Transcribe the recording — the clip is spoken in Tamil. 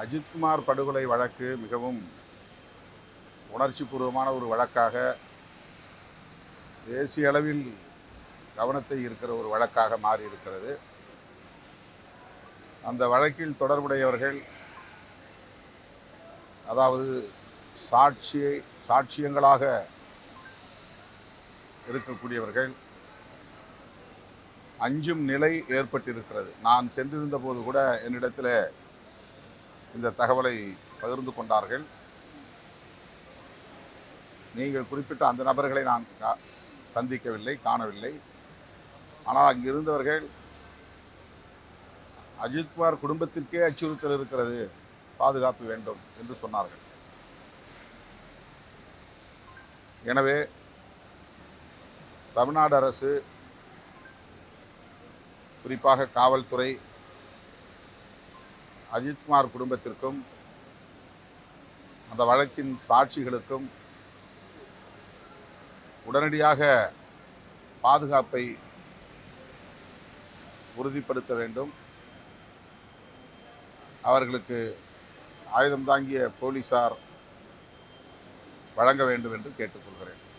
அஜித்குமார் படுகொலை வழக்கு மிகவும் உணர்ச்சிபூர்வமான ஒரு வழக்காக, தேசிய அளவில் கவனத்தை இருக்கிற ஒரு வழக்காக மாறி இருக்கிறது. அந்த வழக்கில் தொடர்புடையவர்கள், அதாவது சாட்சியங்களாக இருக்கக்கூடியவர்கள் அஞ்சும் நிலை ஏற்பட்டிருக்கிறது. நான் சென்றிருந்த போது கூட என்னிடத்தில் இந்த தகவலை பகிர்ந்து கொண்டார்கள். நீங்கள் குறிப்பிட்ட அந்த நபர்களை நான் சந்திக்கவில்லை, காணவில்லை. ஆனால் அங்கிருந்தவர்கள் அஜித்குமார் குடும்பத்திற்கே அச்சுறுத்தல் இருக்கிறது, பாதுகாப்பு வேண்டும் என்று சொன்னார்கள். எனவே தமிழ்நாடு அரசு, குறிப்பாக காவல்துறை, அஜித்குமார் குடும்பத்திற்கும் அந்த வழக்கின் சாட்சிகளுக்கும் உடனடியாக பாதுகாப்பை உறுதிப்படுத்த வேண்டும். அவர்களுக்கு ஆயுதம் தாங்கிய போலீசார் வழங்க வேண்டும் என்று கேட்டுக்கொள்கிறேன்.